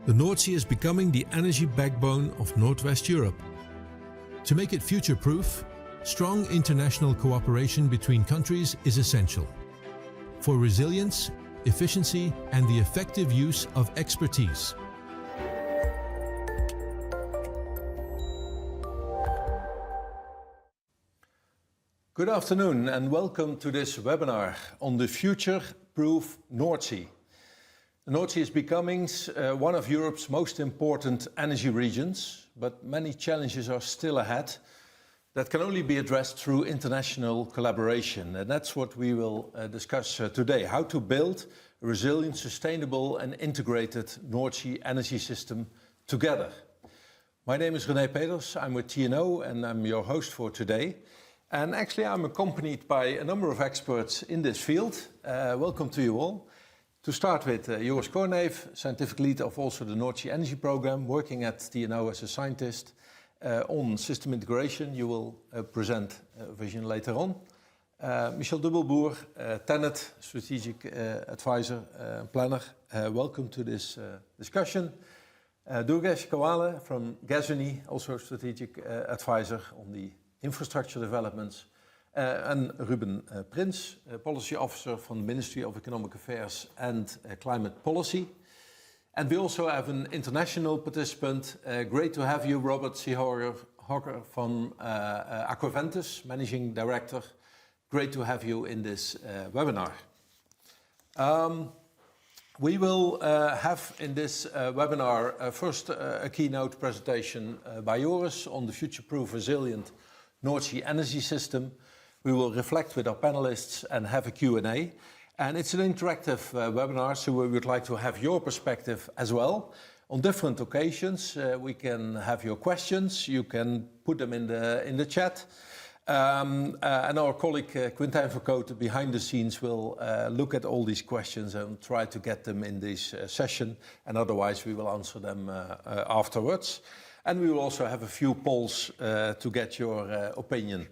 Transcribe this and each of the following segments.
The North Sea is becoming the energy backbone of Northwest Europe. To make it future-proof, strong international cooperation between countries is essential for resilience, efficiency, and the effective use of expertise. Good afternoon and welcome to this webinar on the future-proof North Sea. The North Sea is becoming one of Europe's most important energy regions, but many challenges are still ahead that can only be addressed through international collaboration. And that's what we will discuss today, how to build a resilient, sustainable and integrated North Sea energy system together. My name is René Peters, I'm with TNO and I'm your host for today. And actually I'm accompanied by a number of experts in this field. Welcome to you all. To start with, Joris Korneef, scientific lead of also the North Sea Energy Program, working at TNO as a scientist on system integration. You will present a vision later on. Michel Dubbelboer, TenneT, strategic advisor, planner. Welcome to this discussion. Durgesh Kawale from Gasunie, also strategic advisor on the infrastructure developments. And Ruben Prins, policy officer from the Ministry of Economic Affairs and Climate Policy. And we also have an international participant. Great to have you, Robert Seehorger from Aquaventus, Managing Director. Great to have you in this webinar. We will have in this webinar first a keynote presentation by Joris on the future-proof, resilient North Sea energy system. We will reflect with our panelists and have a Q&A. And it's an interactive webinar, so we would like to have your perspective as well. On different occasions, we can have your questions. You can put them in the chat. And our colleague Quintijn Verkoten behind the scenes will look at all these questions and try to get them in this session. And otherwise, we will answer them afterwards. And we will also have a few polls to get your opinion.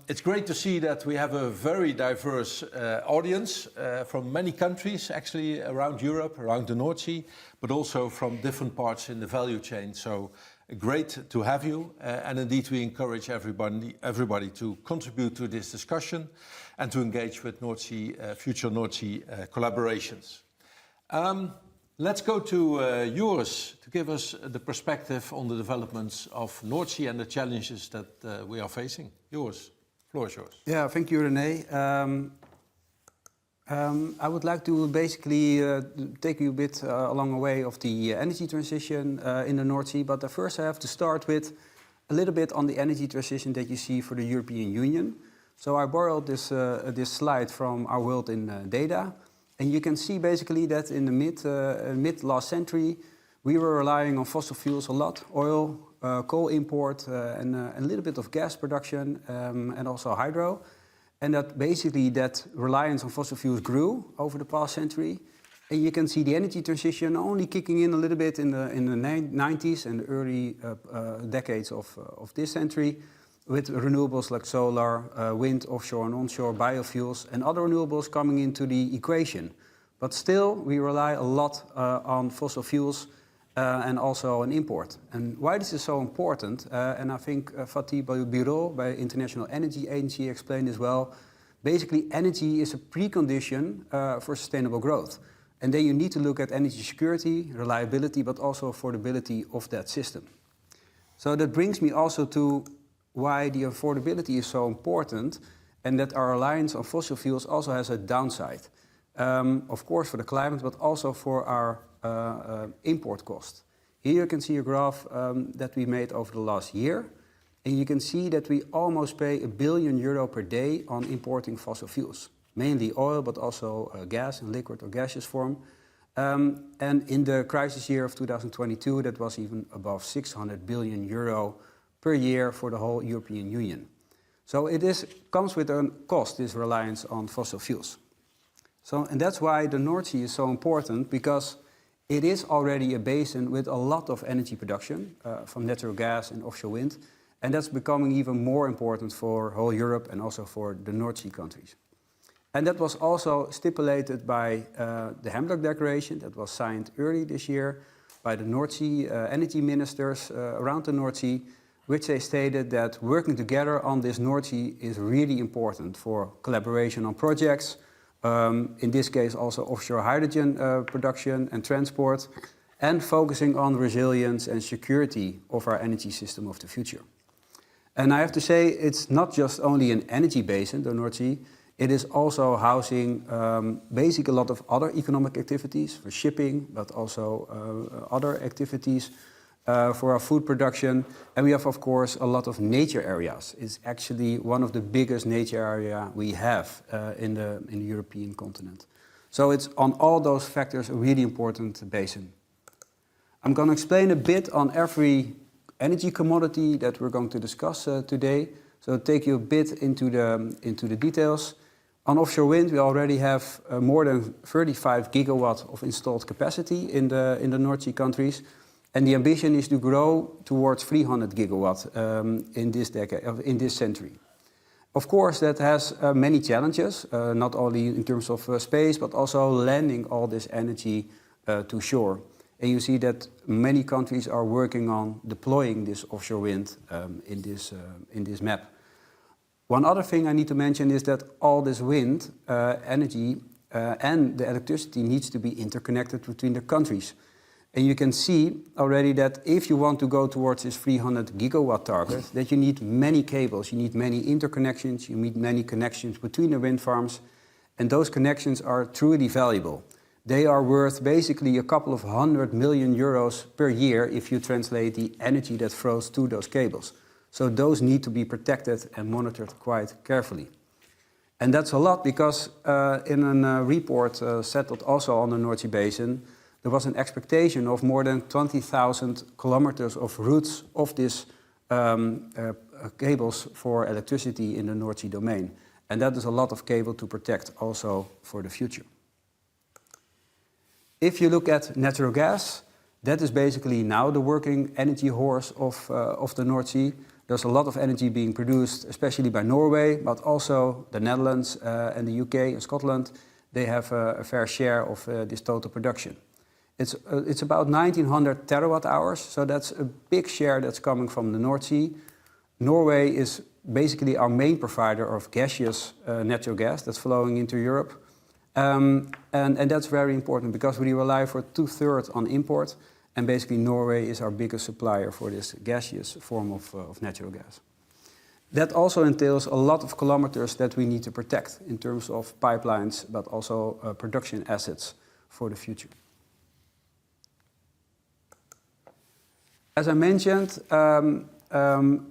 It's great to see that we have a very diverse audience from many countries, actually around Europe, around the North Sea, but also from different parts in the value chain. So great to have you. And indeed, we encourage everybody to contribute to this discussion and to engage with North Sea, future North Sea collaborations. Let's go to Joris to give us the perspective on the developments of North Sea and the challenges that we are facing. Joris, floor is yours. Yeah, thank you, René. I would like to basically take you a bit along the way of the energy transition in the North Sea. But first I have to start with a little bit on the energy transition that you see for the European Union. So I borrowed this slide from our World in Data. And you can see basically that in the mid last century, we were relying on fossil fuels a lot, oil, coal import, and a little bit of gas production, and also hydro. And that basically that reliance on fossil fuels grew over the past century. And you can see the energy transition only kicking in a little bit in the 90s and the early decades of this century, with renewables like solar, wind, offshore and onshore, biofuels, and other renewables coming into the equation. But still, we rely a lot on fossil fuels and also on import. And why this is so important, and I think Fatih Birol by International Energy Agency explained as well, basically energy is a precondition for sustainable growth. And then you need to look at energy security, reliability, but also affordability of that system. So that brings me also to why the affordability is so important and that our reliance on fossil fuels also has a downside. Of course for the climate, but also for our import cost. Here you can see a graph that we made over the last year. And you can see that we almost pay €1 billion per day on importing fossil fuels. Mainly oil, but also gas in liquid or gaseous form. And in the crisis year of 2022, that was even above €600 billion per year for the whole European Union. So it comes with a cost, this reliance on fossil fuels. And that's why the North Sea is so important, because it is already a basin with a lot of energy production from natural gas and offshore wind. And that's becoming even more important for whole Europe and also for the North Sea countries. And that was also stipulated by the Hamburg Declaration that was signed early this year by the North Sea energy ministers around the North Sea, which they stated that working together on this North Sea is really important for collaboration on projects, in this case also offshore hydrogen production and transport, and focusing on resilience and security of our energy system of the future. And I have to say, it's not just only an energy basin, the North Sea, it is also housing basically a lot of other economic activities for shipping, but also other activities for our food production. And we have, of course, a lot of nature areas. It's actually one of the biggest nature area we have in the European continent. So it's on all those factors a really important basin. I'm going to explain a bit on every energy commodity that we're going to discuss today. So take you a bit into the details. On offshore wind, we already have more than 35 gigawatt of installed capacity in the North Sea countries. And the ambition is to grow towards 300 gigawatt in this century. Of course, that has many challenges, not only in terms of space, but also landing all this energy to shore. And you see that many countries are working on deploying this offshore wind in this map. One other thing I need to mention is that all this wind energy and the electricity needs to be interconnected between the countries. And you can see already that if you want to go towards this 300 gigawatt target, that you need many cables, you need many interconnections, you need many connections between the wind farms, and those connections are truly valuable. They are worth basically a couple of 100 million euros per year if you translate the energy that flows through those cables. So those need to be protected and monitored quite carefully. And that's a lot because in a report settled also on the North Sea Basin, there was an expectation of more than 20,000 kilometers of routes of these cables for electricity in the North Sea domain. And that is a lot of cable to protect also for the future. If you look at natural gas, that is basically now the working energy horse of the North Sea. There's a lot of energy being produced, especially by Norway, but also the Netherlands and the UK and Scotland. They have a fair share of this total production. It's about 1,900 terawatt hours, so that's a big share that's coming from the North Sea. Norway is basically our main provider of gaseous natural gas that's flowing into Europe. And that's very important because we rely for 2/3 on import, and basically Norway is our biggest supplier for this gaseous form of natural gas. That also entails a lot of kilometers that we need to protect in terms of pipelines, but also production assets for the future. As I mentioned,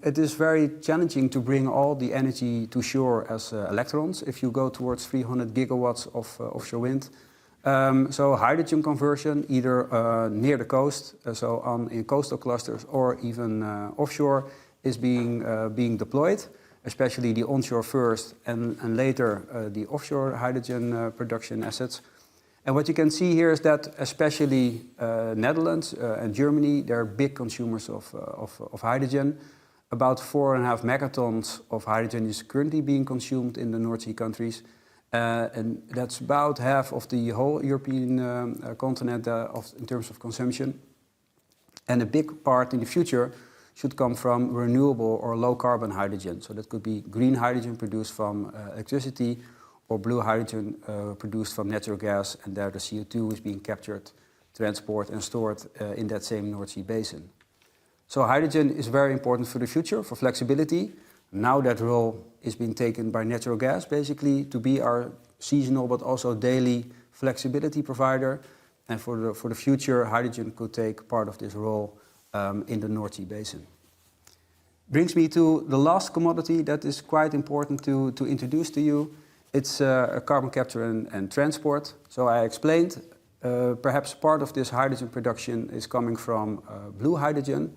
it is very challenging to bring all the energy to shore as electrons if you go towards 300 gigawatts of offshore wind. So hydrogen conversion, either near the coast, in coastal clusters, or even offshore, is being deployed, especially the onshore first and later the offshore hydrogen production assets. And what you can see here is that especially Netherlands and Germany, they're big consumers of hydrogen. About 4.5 megatons of hydrogen is currently being consumed in the North Sea countries. And that's about half of the whole European continent in terms of consumption. And a big part in the future should come from renewable or low carbon hydrogen. So that could be green hydrogen produced from electricity, or blue hydrogen produced from natural gas, and there the CO2 is being captured, transported and stored in that same North Sea basin. So hydrogen is very important for the future, for flexibility. Now that role is being taken by natural gas, basically, to be our seasonal but also daily flexibility provider. And for the future, hydrogen could take part of this role in the North Sea basin. Brings me to the last commodity that is quite important to introduce to you. It's carbon capture and transport. So I explained, perhaps part of this hydrogen production is coming from blue hydrogen.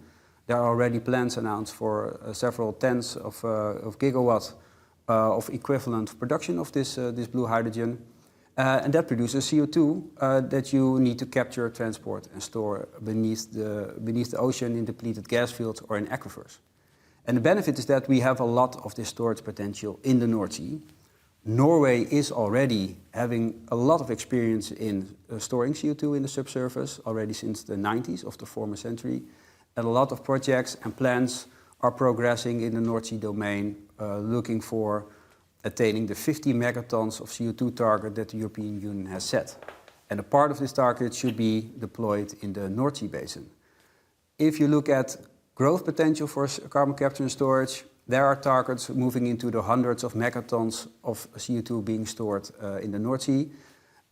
There are already plans announced for several tens of gigawatts of equivalent production of this blue hydrogen. And that produces CO2 that you need to capture, transport and store beneath the ocean in depleted gas fields or in aquifers. And the benefit is that we have a lot of this storage potential in the North Sea. Norway is already having a lot of experience in storing CO2 in the subsurface already since the 90s of the former century. And a lot of projects and plans are progressing in the North Sea domain, looking for attaining the 50 megatons of CO2 target that the European Union has set. And a part of this target should be deployed in the North Sea basin. If you look at growth potential for carbon capture and storage, there are targets moving into the hundreds of megatons of CO2 being stored in the North Sea.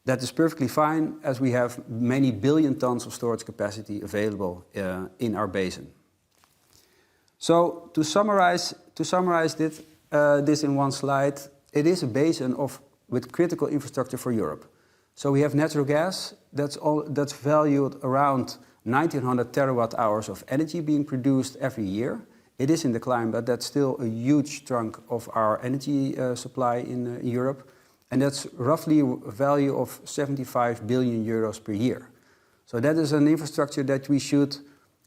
That is perfectly fine, as we have many billion tons of storage capacity available in our basin. So to summarize this in one slide, it is a basin with critical infrastructure for Europe. So we have natural gas that's valued around 1,900 terawatt hours of energy being produced every year. It is in decline, but that's still a huge chunk of our energy supply in Europe. And that's roughly a value of 75 billion euros per year. So that is an infrastructure that we should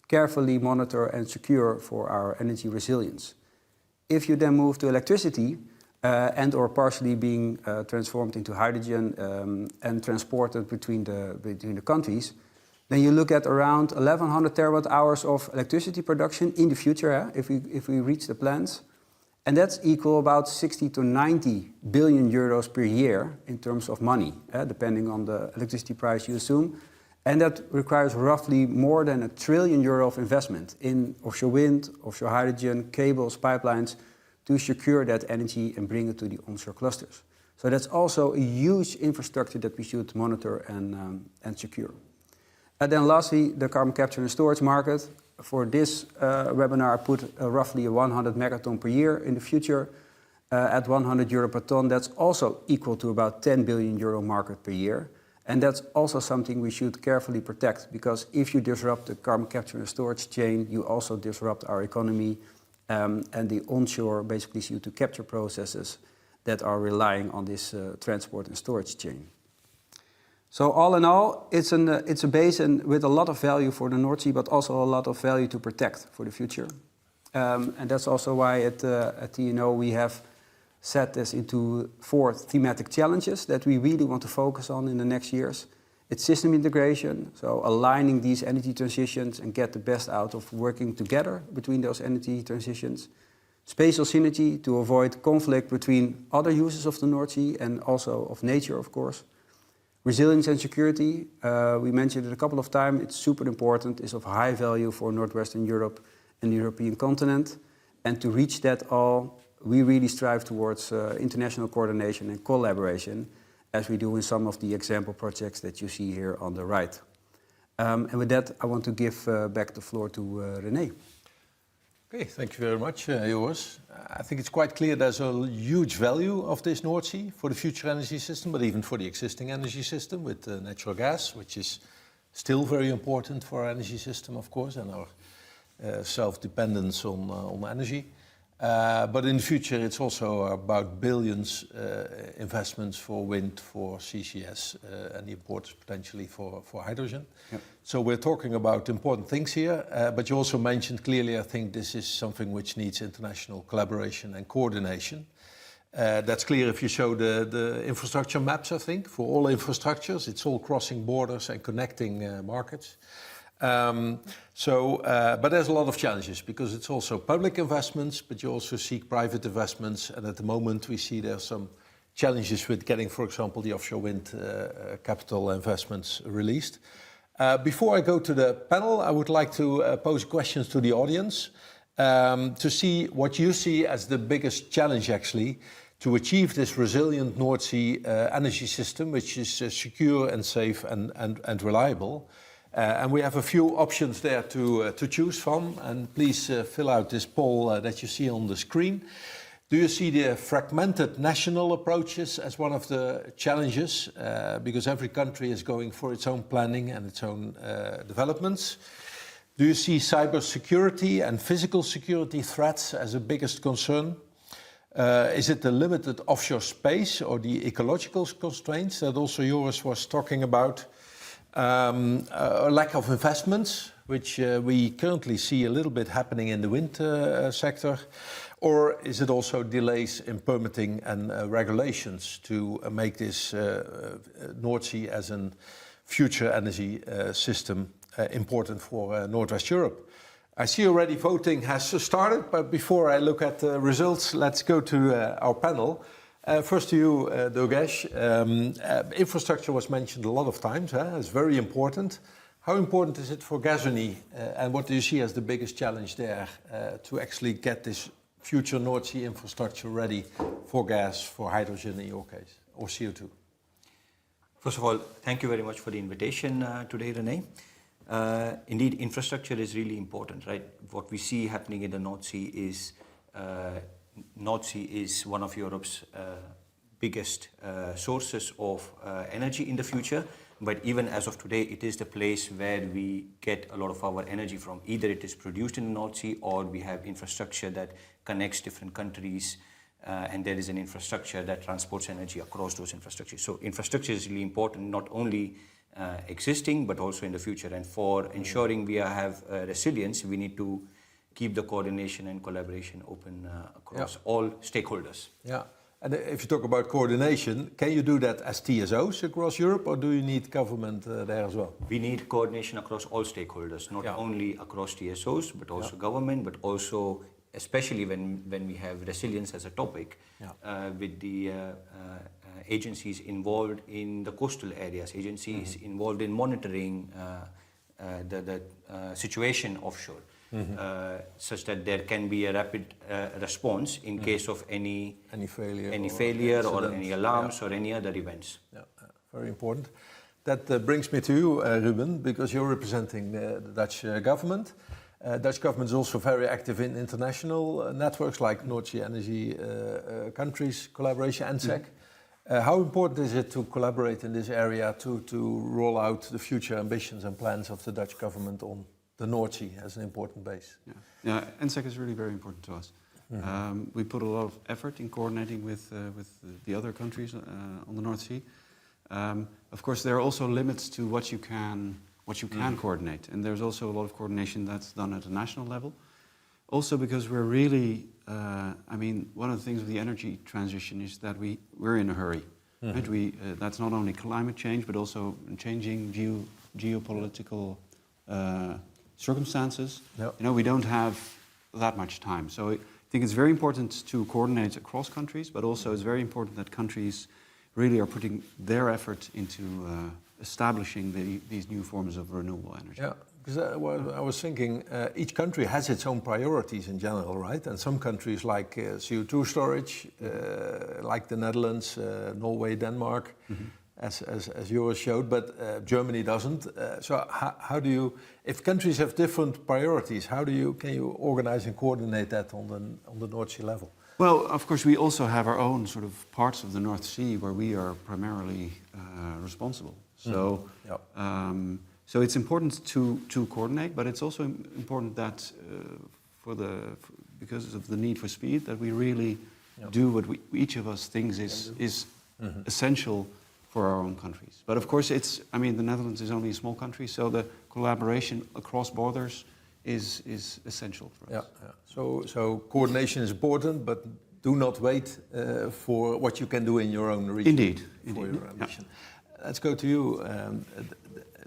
carefully monitor and secure for our energy resilience. If you then move to electricity and or partially being transformed into hydrogen and transported between the countries, then you look at around 1,100 terawatt hours of electricity production in the future, if we reach the plans. And that's equal about 60 to 90 billion euros per year in terms of money, depending on the electricity price you assume. And that requires roughly more than €1 trillion of investment in offshore wind, offshore hydrogen, cables, pipelines, to secure that energy and bring it to the onshore clusters. So that's also a huge infrastructure that we should monitor and secure. And then lastly, the carbon capture and storage market. For this webinar, I put roughly 100 megaton per year in the future at €100 per ton. That's also equal to about €10 billion market per year. And that's also something we should carefully protect, because if you disrupt the carbon capture and storage chain, you also disrupt our economy and the onshore, basically CO2 capture processes that are relying on this transport and storage chain. So all in all, it's a basin with a lot of value for the North Sea, but also a lot of value to protect for the future. And that's also why at TNO we have set this into 4 thematic challenges that we really want to focus on in the next years. It's system integration, so aligning these energy transitions and get the best out of working together between those energy transitions. Spatial synergy to avoid conflict between other uses of the North Sea and also of nature, of course. Resilience and security, we mentioned it a couple of times, it's super important, is of high value for Northwestern Europe and the European continent. And to reach that all, we really strive towards international coordination and collaboration, as we do in some of the example projects that you see here on the right. And with that, I want to give back the floor to René. Okay, thank you very much, Joris. I think it's quite clear there's a huge value of this North Sea for the future energy system, but even for the existing energy system with natural gas, which is still very important for our energy system, of course, and our self-dependence on energy. But in the future, it's also about billions investments for wind, for CCS, and the importance potentially for hydrogen. Yep. So we're talking about important things here, but you also mentioned clearly, I think this is something which needs international collaboration and coordination. That's clear if you show the infrastructure maps, I think, for all infrastructures. It's all crossing borders and connecting markets. But there's a lot of challenges because it's also public investments, but you also seek private investments. And at the moment we see there's some challenges with getting, for example, the offshore wind capital investments released. Before I go to the panel, I would like to pose questions to the audience to see what you see as the biggest challenge actually to achieve this resilient North Sea energy system, which is secure and safe and reliable. And we have a few options there to choose from, and please fill out this poll that you see on the screen. Do you see the fragmented national approaches as one of the challenges? Because every country is going for its own planning and its own developments. Do you see cybersecurity and physical security threats as the biggest concern? Is it the limited offshore space or the ecological constraints that also Joris was talking about? A lack of investments, which we currently see a little bit happening in the wind sector? Or is it also delays in permitting and regulations to make this North Sea as a future energy system important for Northwest Europe? I see already voting has started, but before I look at the results, let's go to our panel. First to you, Durgesh. Infrastructure was mentioned a lot of times, it's very important. How important is it for Gasunie, and what do you see as the biggest challenge there to actually get this future North Sea infrastructure ready for gas, for hydrogen in your case, or CO2? First of all, thank you very much for the invitation today, René. Indeed, infrastructure is really important, right? What we see happening in the North Sea is one of Europe's biggest sources of energy in the future. But even as of today, it is the place where we get a lot of our energy from. Either it is produced in the North Sea, or we have infrastructure that connects different countries, and there is an infrastructure that transports energy across those infrastructures. So infrastructure is really important, not only existing, but also in the future. And for ensuring we have resilience, we need to keep the coordination and collaboration open across all stakeholders. Yeah. And if you talk about coordination, can you do that as TSOs across Europe, or do you need government there as well? We need coordination across all stakeholders, not only across TSOs, but also government, but also, especially when we have resilience as a topic, with the agencies involved in the coastal areas, agencies involved in monitoring the situation offshore. Such that there can be a rapid response in case of any failure or any alarms or any other events. Yeah, very important. That brings me to you, Ruben, because you're representing the Dutch government. Dutch government is also very active in international networks like North Sea Energy Countries Collaboration, NSEC. How important is it to collaborate in this area to roll out the future ambitions and plans of the Dutch government on the North Sea as an important base? Yeah, NSEC is really very important to us. We put a lot of effort in coordinating with the other countries on the North Sea. Of course, there are also limits to what you can coordinate, and there's also a lot of coordination that's done at a national level. Also, because we're really, one of the things with the energy transition is that we're in a hurry. Right? That's not only climate change, but also changing geopolitical circumstances. We don't have that much time. So I think it's very important to coordinate across countries, but also it's very important that countries really are putting their effort into establishing these new forms of renewable energy. Yeah, because I was thinking each country has its own priorities in general, right? And some countries like CO2 storage, like the Netherlands, Norway, Denmark, as yours showed, but Germany doesn't. So how do you, if countries have different priorities, can you organize and coordinate that on the North Sea level? Well, of course, we also have our own sort of parts of the North Sea where we are primarily responsible. So, so it's important to coordinate, but it's also important that because of the need for speed, that we really do what each of us thinks is essential for our own countries. But of course, the Netherlands is only a small country, so the collaboration across borders is essential for us. So coordination is important, but do not wait for what you can do in your own region. Indeed. For your ambition. Let's go to you,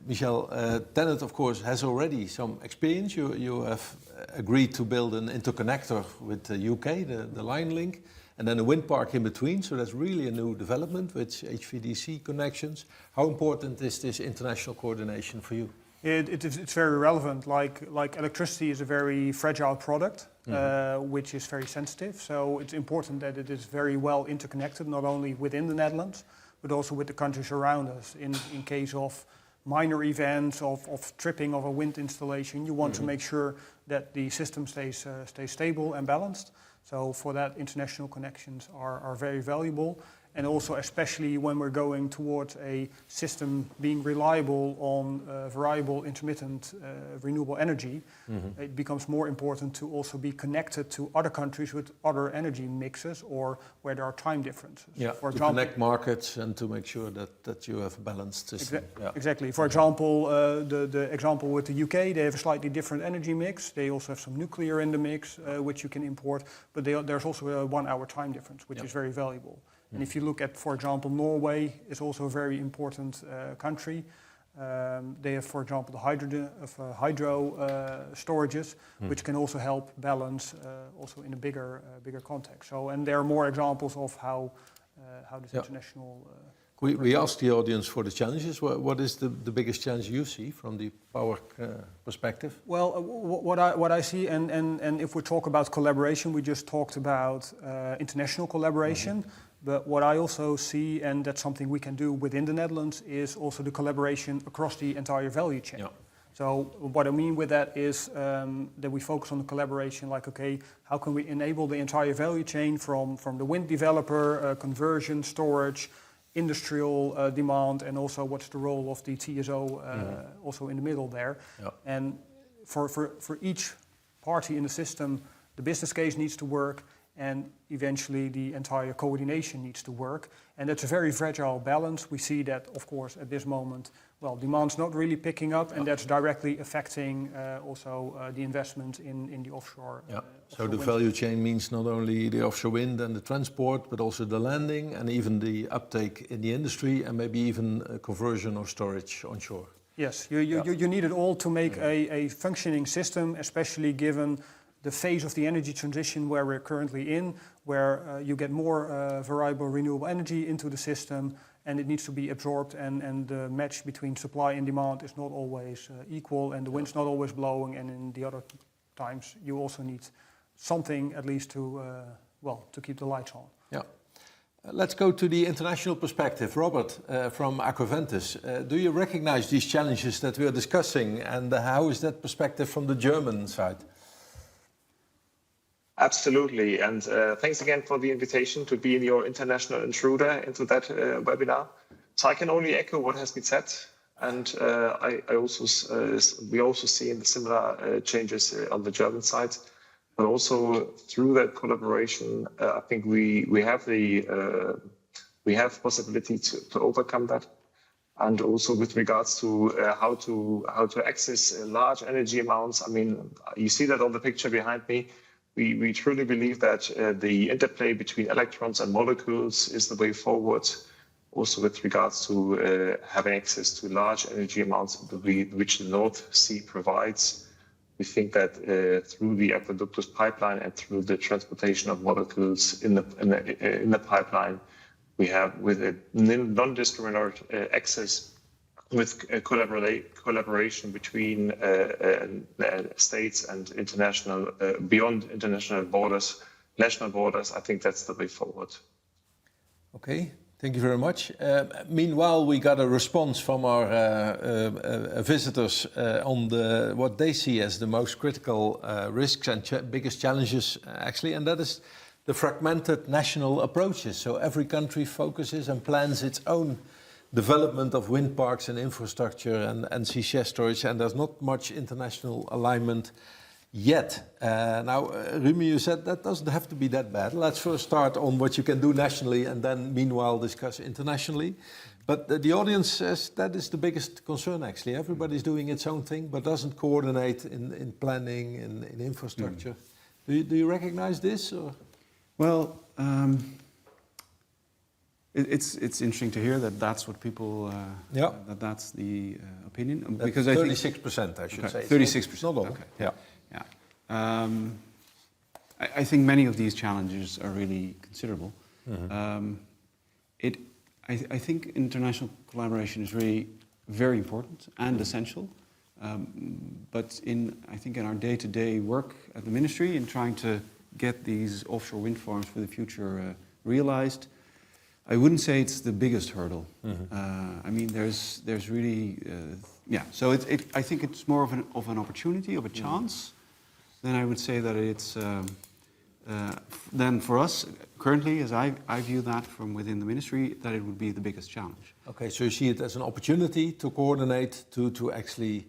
Michel. TenneT, of course, has already some experience. You have agreed to build an interconnector with the UK, the line link, and then a wind park in between. So that's really a new development with HVDC connections. How important is this international coordination for you? It's very relevant. Like electricity is a very fragile product, which is very sensitive. So it's important that it is very well interconnected, not only within the Netherlands, but also with the countries around us. In case of minor events, of tripping of a wind installation, you want to make sure that the system stays stable and balanced. So for that, international connections are very valuable. And also especially when we're going towards a system being reliable on variable, intermittent, renewable energy, it becomes more important to also be connected to other countries with other energy mixes or where there are time differences. Yeah, for to example, connect markets and to make sure that you have a balanced system. Exactly. For example, the example with the UK, they have a slightly different energy mix. They also have some nuclear in the mix, which you can import, but there's also a 1 hour time difference, which is very valuable. And if you look at, for example, Norway is also a very important country. They have, for example, the hydro storages, which can also help balance also in a bigger context. So, and there are more examples of how this international. We asked the audience for the challenges. What is the biggest challenge you see from the power perspective? Well, what I see, and if we talk about collaboration, we just talked about international collaboration. But what I also see, and that's something we can do within the Netherlands, is also the collaboration across the entire value chain. Yeah. So what I mean with that is that we focus on the collaboration, like, okay, how can we enable the entire value chain from the wind developer, conversion, storage, industrial demand, and also what's the role of the TSO also in the middle there. Yeah. And for each party in the system, the business case needs to work, and eventually the entire coordination needs to work. And that's a very fragile balance. We see that, of course, at this moment, well, demand's not really picking up, and that's directly affecting also the investment in the offshore. Yeah. So the value chain means not only the offshore wind and the transport, but also the landing and even the uptake in the industry, and maybe even conversion or storage onshore. Yes, you need it all to make a functioning system, especially given the phase of the energy transition where we're currently in, where you get more variable renewable energy into the system, and it needs to be absorbed, and the match between supply and demand is not always equal, and the wind's not always blowing, and in the other times you also need something at least to keep the lights on. Yeah. Let's go to the international perspective. Robert, from Aquaventus, do you recognize these challenges that we are discussing, and how is that perspective from the German side? Absolutely, and thanks again for the invitation to be your international intruder into that webinar. So I can only echo what has been said, and we also see in the similar changes on the German side, but also through that collaboration, I think we have possibility to overcome that, and also with regards to how to access large energy amounts. I mean, you see that on the picture behind me. We truly believe that the interplay between electrons and molecules is the way forward, also with regards to having access to large energy amounts, which the North Sea provides. We think that through the Aqueductus pipeline and through the transportation of molecules in the pipeline, we have with a non-discriminatory access with collaboration between states and international, beyond international borders, national borders. I think that's the way forward. Okay, thank you very much. Meanwhile, we got a response from our visitors on what they see as the most critical risks and biggest challenges, actually, and that is the fragmented national approaches. So every country focuses and plans its own development of wind parks and infrastructure and CCS storage, and there's not much international alignment yet. Now, Rumi, you said that doesn't have to be that bad. Let's first start on what you can do nationally and then meanwhile discuss internationally. But the audience says that is the biggest concern, actually. Everybody's doing its own thing, but doesn't coordinate in planning, in infrastructure. Do you recognize this? Or? Well, it's interesting to hear that that's what people, that's the opinion. Because 36%, I should say. 36%. Not all. Okay. Yeah. Yeah. I think many of these challenges are really considerable. Mm-hmm. I think international collaboration is really very important and essential. But I think in our day-to-day work at the ministry in trying to get these offshore wind farms for the future realized, I wouldn't say it's the biggest hurdle. Mm-hmm. I mean, there's really, So I think it's more of an opportunity, of a chance, than I would say that it's then for us, currently, as I view that from within the ministry, that it would be the biggest challenge. Okay, so you see it as an opportunity to coordinate, to actually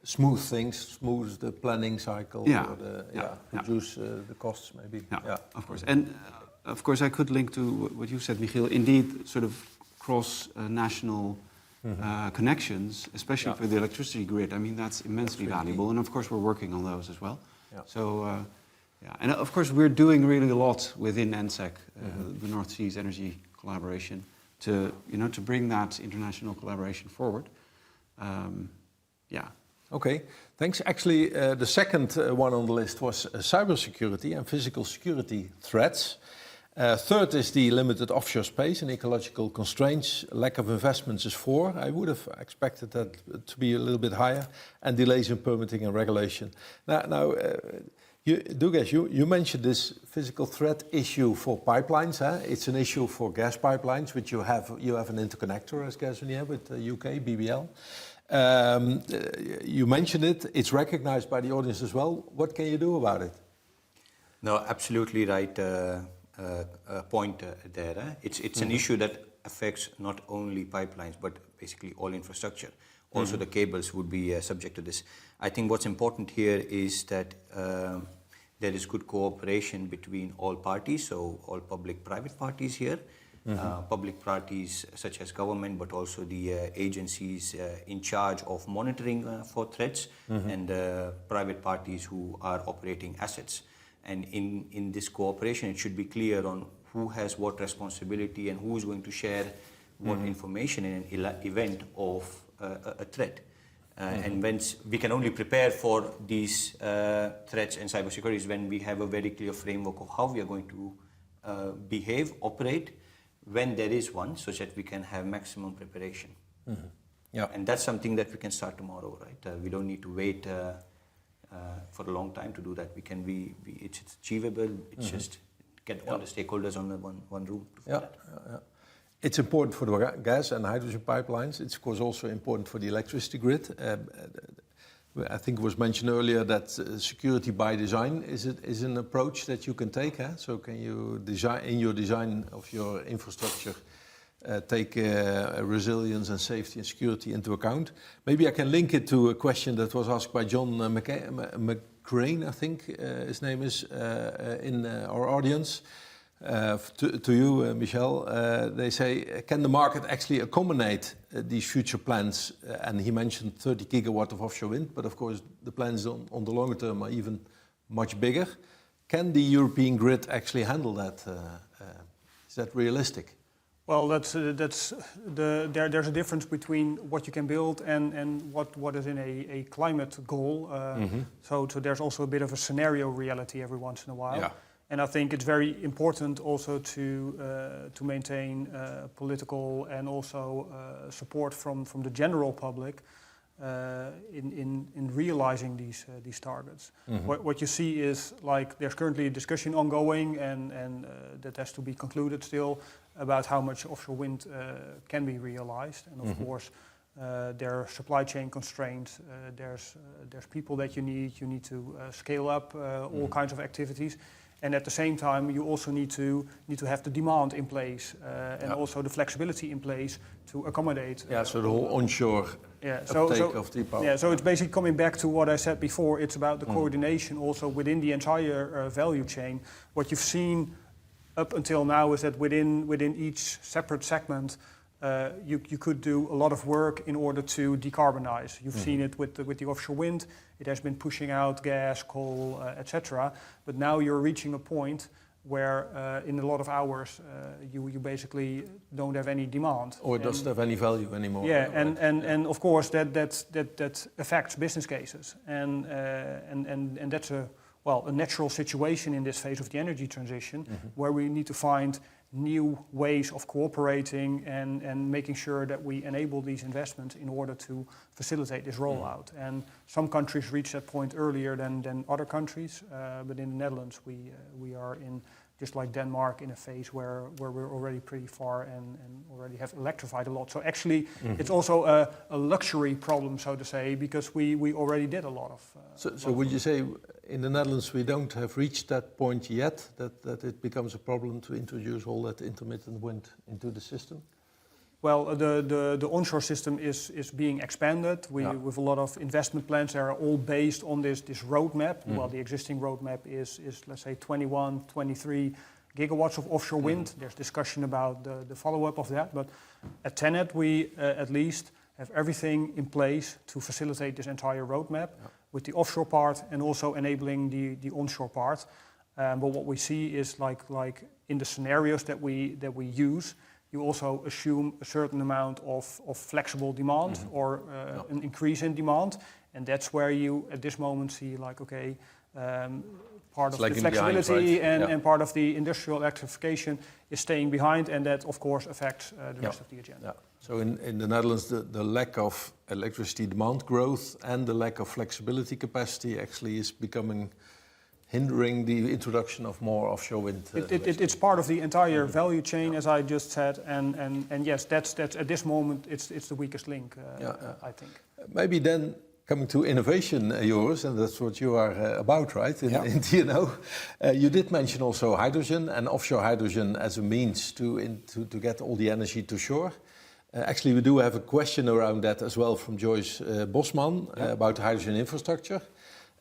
smooth the planning cycle, Yeah. or reduce the costs maybe. Yeah, of course. And of course, I could link to what you said, Michiel. Indeed, sort of cross-national connections, especially for the electricity grid. I mean, that's immensely valuable. And of course, we're working on those as well. Yeah. So, and of course, we're doing really a lot within NSEC, the North Seas Energy Collaboration, to bring that international collaboration forward. Okay, thanks. Actually, the second one on the list was cybersecurity and physical security threats. Third is the limited offshore space and ecological constraints. Lack of investments is 4. I would have expected that to be a little bit higher. And delays in permitting and regulation. Now you mentioned this physical threat issue for pipelines. It's an issue for gas pipelines, which you have an interconnector as Gasunia with UK, BBL. You mentioned it. It's recognized by the audience as well. What can you do about it? No, absolutely right point there. It's an issue that affects not only pipelines, but basically all infrastructure. Also the cables would be subject to this. I think what's important here is that there is good cooperation between all parties, so all public-private parties here. Public parties such as government, but also the agencies in charge of monitoring for threats, and private parties who are operating assets. And in this cooperation, it should be clear on who has what responsibility and who is going to share what information in an event of a threat. And when we can only prepare for these threats and cybersecurity is when we have a very clear framework of how we are going to behave, operate, when there is one, so that we can have maximum preparation. Yeah. And that's something that we can start tomorrow, right? We don't need to wait for a long time to do that. It's achievable. It's just get all the stakeholders on one room. Yeah. It's important for the gas and hydrogen pipelines. It's of course also important for the electricity grid. I think it was mentioned earlier that security by design is an approach that you can take. So can you design in your design of your infrastructure take resilience and safety and security into account? Maybe I can link it to a question that was asked by John McCrane, I think his name is, in our audience. To you, Michel, they say, can the market actually accommodate these future plans? And he mentioned 30 gigawatt of offshore wind, but of course the plans on the longer term are even much bigger. Can the European grid actually handle that? Is that realistic? Well, there's a difference between what you can build and what is in a climate goal. So there's also a bit of a scenario reality every once in a while. Yeah. And I think it's very important also to maintain political and also support from the general public in realizing these targets. What you see is like there's currently a discussion ongoing and that has to be concluded still about how much offshore wind can be realized. And of course there are supply chain constraints, there's people that you need to scale up all kinds of activities. And at the same time, you also need to have the demand in place and also the flexibility in place to accommodate. So the whole onshore uptake of the power. Yeah, so it's basically coming back to what I said before. It's about the coordination also within the entire value chain. What you've seen up until now is that within each separate segment, you could do a lot of work in order to decarbonize. You've seen it with the offshore wind. It has been pushing out gas, coal, etc. But now you're reaching a point where in a lot of hours you basically don't have any demand. Or it doesn't have any value anymore. Yeah, and of course that affects business cases. And that's a natural situation in this phase of the energy transition where we need to find new ways of cooperating and making sure that we enable these investments in order to facilitate this rollout. And some countries reach that point earlier than other countries, but in the Netherlands we are in, just like Denmark, in a phase where we're already pretty far and already have electrified a lot. So actually it's also a luxury problem, so to say, because we already did a lot of... So would you say in the Netherlands, we don't have reached that point yet, that it becomes a problem to introduce all that intermittent wind into the system? Well, the onshore system is being expanded. With a lot of investment plans, they are all based on this roadmap. Mm-hmm. Well, the existing roadmap is let's say 21, 23 gigawatts of offshore wind. There's discussion about the follow-up of that. But at TenneT, we at least have everything in place to facilitate this entire roadmap with the offshore part and also enabling the onshore part. But what we see is like in the scenarios that we use, you also assume a certain amount of flexible demand or an increase in demand. And that's where you, at this moment, see part it's of like the flexibility behind, right? and part of the industrial electrification is staying behind. And that, of course, affects the rest of the agenda. Yeah. So in the Netherlands, the lack of electricity demand growth and the lack of flexibility capacity actually is hindering the introduction of more offshore wind. It's part of the entire value chain, as I just said, and yes, that's at this moment it's the weakest link, I think. Maybe then coming to innovation, Joris, and that's what you are about, right? In TNO, you did mention also hydrogen and offshore hydrogen as a means to get all the energy to shore. Actually, we do have a question around that as well from Joyce Bosman about hydrogen infrastructure.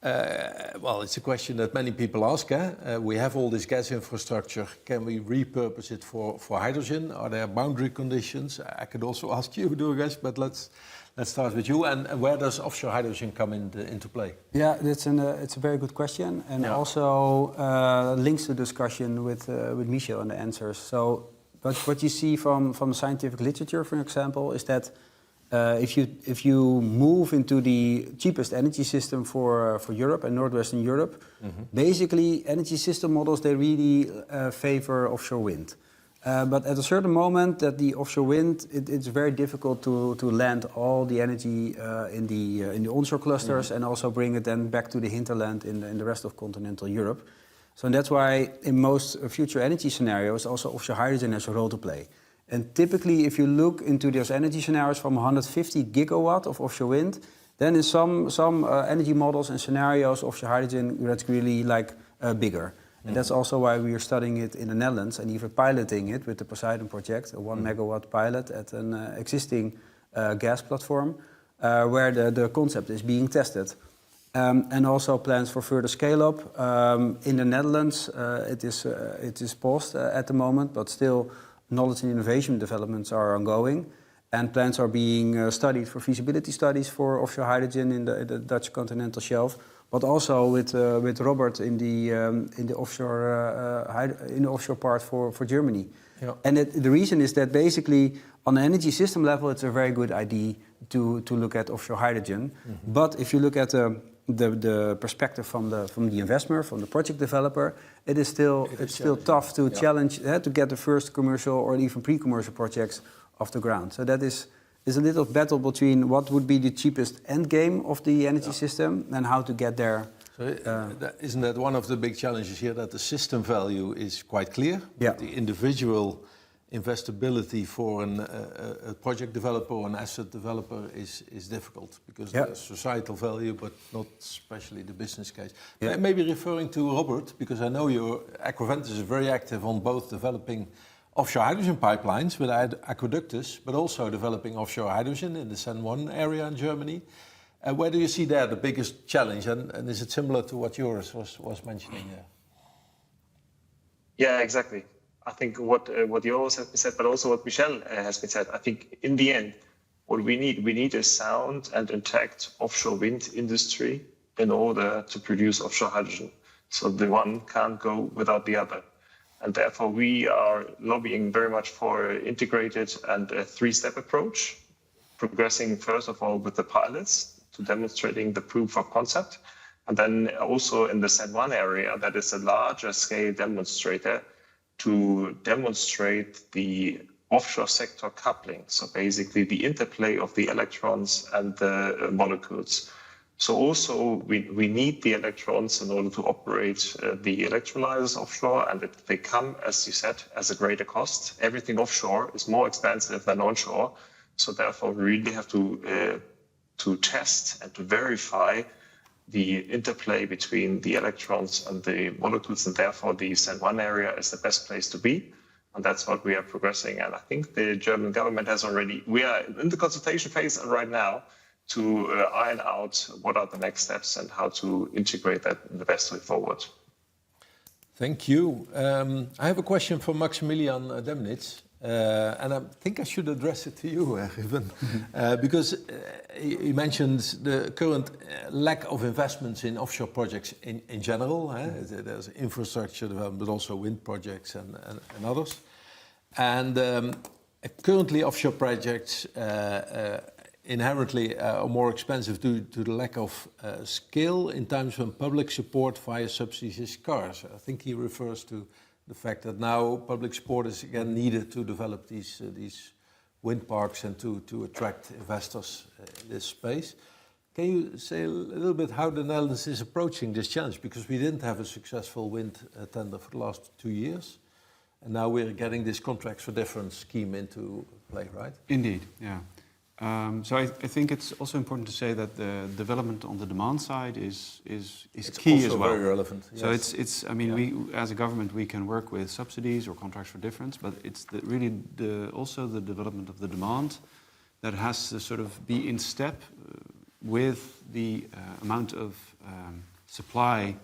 Well, it's a question that many people ask. We have all this gas infrastructure. Can we repurpose it for hydrogen? Are there boundary conditions? I could also ask you, Durgesh, but let's start with you. And where does offshore hydrogen come into play? Yeah, it's a very good question, and also links to discussion with Michel and the answers. So, but what you see from the scientific literature, for example, is that if you move into the cheapest energy system for Europe and Northwestern Europe, basically energy system models, they really favor offshore wind. But at a certain moment that the offshore wind, it's very difficult to land all the energy in the onshore clusters and also bring it then back to the hinterland in the rest of continental Europe. So that's why in most future energy scenarios also offshore hydrogen has a role to play. And typically, if you look into those energy scenarios from 150 gigawatt of offshore wind, then in some energy models and scenarios, offshore hydrogen, that's really bigger. And that's also why we are studying it in the Netherlands and even piloting it with the Poseidon project, a 1 megawatt pilot at an existing gas platform, where the concept is being tested. And also plans for further scale-up. In the Netherlands, it is paused at the moment, but still knowledge and innovation developments are ongoing, and plans are being studied for feasibility studies for offshore hydrogen in the Dutch continental shelf, but also with Robert in the offshore part for Germany. Yeah. And the reason is that basically on an energy system level, it's a very good idea to look at offshore hydrogen. But if you look at the perspective from the investor, from the project developer, it's still tough to challenge to get the first commercial or even pre-commercial projects off the ground. So that is a little battle between what would be the cheapest end game of the energy system and how to get there. So isn't that one of the big challenges here, that the system value is quite clear, but the individual investability for a project developer or an asset developer is difficult because there's societal value, but not especially the business case. Yeah. Maybe referring to Robert, because I know Aquaventus is very active on both developing offshore hydrogen pipelines with Aqueductus, but also developing offshore hydrogen in the Sen1 area in Germany. Where do you see there the biggest challenge, and is it similar to what Joris was mentioning there? Yeah, exactly. I think what Joris has been said, but also what Michel has been said. I think in the end, what we need a sound and intact offshore wind industry in order to produce offshore hydrogen. So the one can't go without the other. And therefore, we are lobbying very much for an integrated and a three-step approach, progressing first of all with the pilots to demonstrating the proof of concept. And then also in the Sen1 area, that is a larger scale demonstrator to demonstrate the offshore sector coupling. So basically the interplay of the electrons and the molecules. So also we need the electrons in order to operate the electrolyzers offshore, and they come, as you said, as a greater cost. Everything offshore is more expensive than onshore. So therefore we really have to test and to verify the interplay between the electrons and the molecules, and therefore the San area is the best place to be. And that's what we are progressing. And I think the German government we are in the consultation phase right now to iron out what are the next steps and how to integrate that in the best way forward. Thank you. I have a question for Maximilian Demnitz. And I think I should address it to you, even, because you mentioned the current lack of investments in offshore projects in general. There's infrastructure development, but also wind projects and others. And currently offshore projects inherently are more expensive due to the lack of scale in times when public support via subsidies is scarce. I think he refers to the fact that now public support is again needed to develop these wind parks and to attract investors in this space. Can you say a little bit how the Netherlands is approaching this challenge? Because we didn't have a successful wind tender for the last 2 years, and now we're getting this contracts for difference scheme into play, right? Indeed, yeah. So I think it's also important to say that the development on the demand side is key as well. It's also very relevant. So yes. it's I mean, we as a government we can work with subsidies or contracts for difference, but it's also the development of the demand that has to sort of be in step with the amount of supply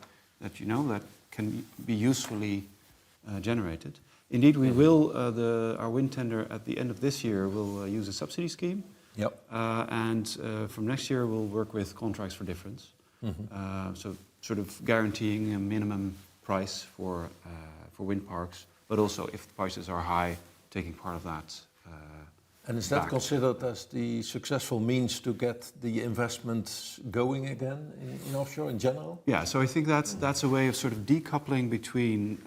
that that can be usefully generated. Indeed, we will. Our wind tender at the end of this year will use a subsidy scheme. Yep. And from next year, we'll work with contracts for difference. So sort of guaranteeing a minimum price for wind parks, but also if the prices are high, taking part of that. And is that considered as the successful means to get the investments going again in offshore in general? Yeah, so I think that's a way of sort of decoupling between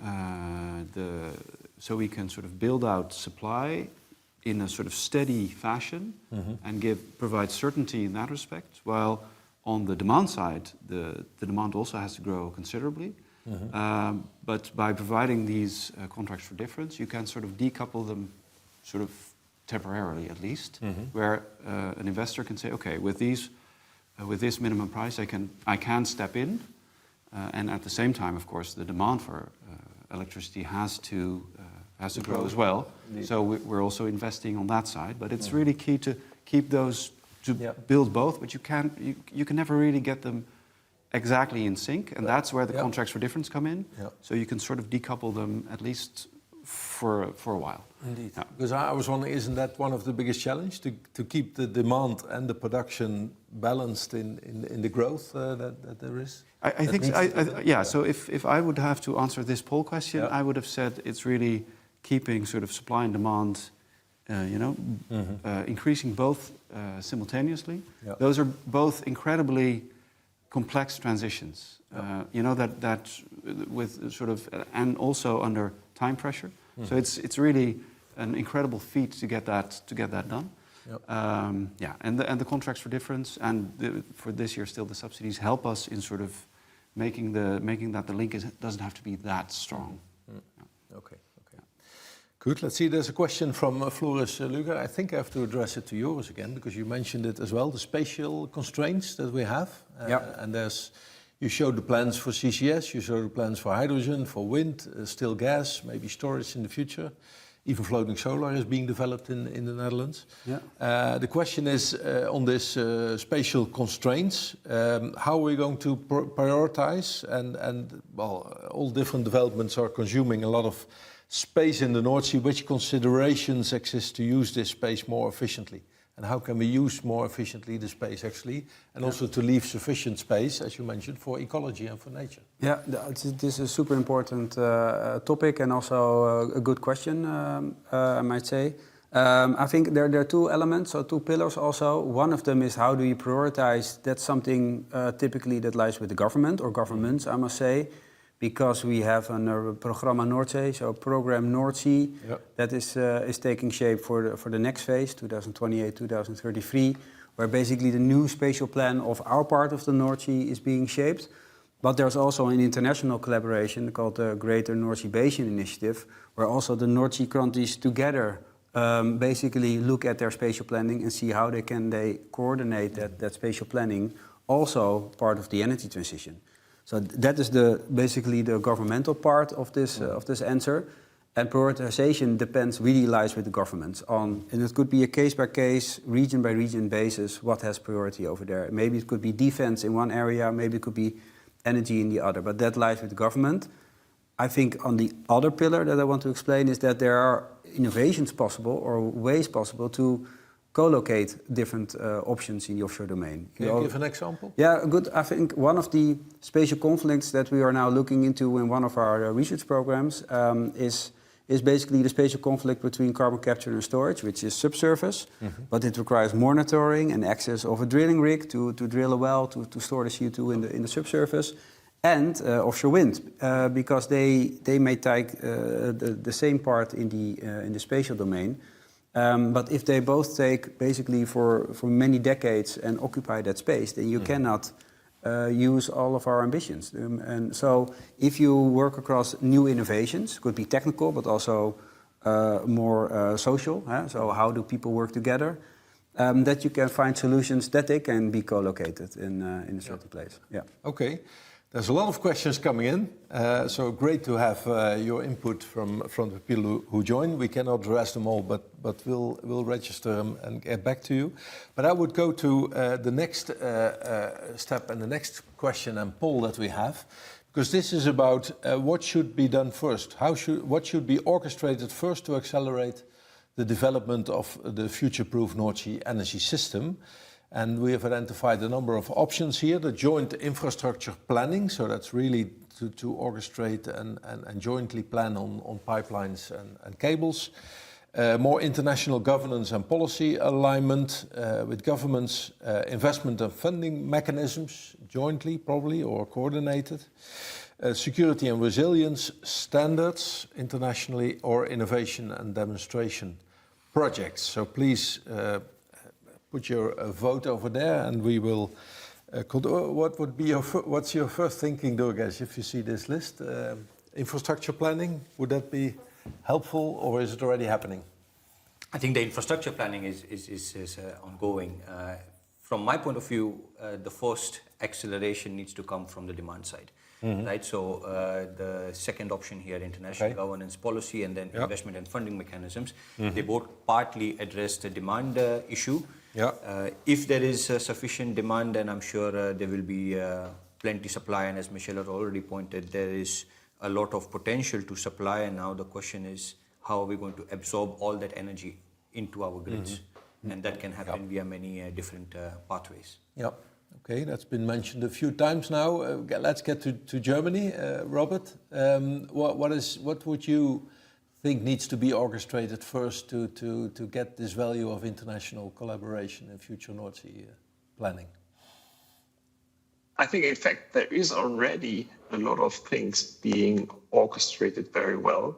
so we can sort of build out supply in a sort of steady fashion and provide certainty in that respect, while on the demand side, the demand also has to grow considerably. But by providing these contracts for difference, you can sort of decouple them sort of temporarily at least, where an investor can say, okay, with this minimum price, I can step in, and at the same time, of course, the demand for electricity has to grow as well. Indeed. So we're also investing on that side, but it's really key to keep those build both, but you can never really get them exactly in sync, and that's where the contracts for difference come in. So you can sort of decouple them at least for a while. Indeed. Yeah. Because I was wondering, isn't that one of the biggest challenges to keep the demand and the production balanced in the growth that there is? I think so if I would have to answer this poll question, I would have said it's really keeping sort of supply and demand, increasing both simultaneously. Those are both incredibly complex transitions. That with sort of and also under time pressure. So it's really an incredible feat to get that done. And the contracts for difference and for this year still the subsidies help us in sort of making that the link doesn't have to be that strong. Okay. Good. Let's see. There's a question from Floris Luger. I think I have to address it to Joris again because you mentioned it as well. The spatial constraints that we have. And you showed the plans for CCS. You showed the plans for hydrogen, for wind, still gas, maybe storage in the future. Even floating solar is being developed in the Netherlands. The question is on this spatial constraints. How are we going to prioritize? And all different developments are consuming a lot of space in the North Sea. Which considerations exist to use this space more efficiently? And how can we use more efficiently the space actually? And also to leave sufficient space, as you mentioned, for ecology and for nature. Yeah, this is a super important topic and also a good question, I might say. I think there are two elements, or two pillars also. One of them is how do you prioritize? That's something typically that lies with the government or governments, I must say. Because we have a Programma Noordzee, so Program North Sea, that is taking shape for the next phase, 2028, 2033, where basically the new spatial plan of our part of the North Sea is being shaped. But there's also an international collaboration called the Greater North Sea Basin Initiative, where also the North Sea countries together basically look at their spatial planning and see how they coordinate that spatial planning also part of the energy transition. So that is basically the governmental part of this answer. And prioritization really lies with the governments and it could be a case-by-case, region-by-region basis, what has priority over there. Maybe it could be defense in one area, maybe it could be energy in the other, but that lies with the government. I think on the other pillar that I want to explain is that there are innovations possible or ways possible to co-locate different options in the offshore domain. Can you give an example? Yeah, good. I think one of the spatial conflicts that we are now looking into in one of our research programs is basically the spatial conflict between carbon capture and storage, which is subsurface, but it requires monitoring and access of a drilling rig to drill a well to store the CO2 in the subsurface, and offshore wind, because they may take the same part in the spatial domain. But if they both take basically for many decades and occupy that space, then you cannot use all of our ambitions. And so if you work across new innovations, could be technical, but also more social, so how do people work together, that you can find solutions that they can be co-located in a certain place. Yeah. Okay. There's a lot of questions coming in, so great to have your input from the people who join. We cannot address them all, but we'll register them and get back to you. But I would go to the next step and the next question and poll that we have, because this is about what should be done first. What should be orchestrated first to accelerate the development of the future-proof North Sea energy system. And we have identified a number of options here. The joint infrastructure planning, so that's really to orchestrate and jointly plan on pipelines and cables. More international governance and policy alignment with governments, investment and funding mechanisms, jointly probably or coordinated. Security and resilience standards internationally, or innovation and demonstration projects. So please put your vote over there, and we will. What's your first thinking, Durgesh, if you see this list? Infrastructure planning, would that be helpful, or is it already happening? I think the infrastructure planning is ongoing. From my point of view, the first acceleration needs to come from the demand side. Right, so the second option here, international governance policy, and then investment and funding mechanisms, they both partly address the demand issue. If there is sufficient demand, then I'm sure there will be plenty supply, and as Michelle has already pointed, there is a lot of potential to supply, and now the question is, how are we going to absorb all that energy into our grids? And that can happen via many different pathways. Okay, that's been mentioned a few times now. Let's get to Germany. Robert, what would you think needs to be orchestrated first to get this value of international collaboration in future North Sea planning? I think, in fact, there is already a lot of things being orchestrated very well.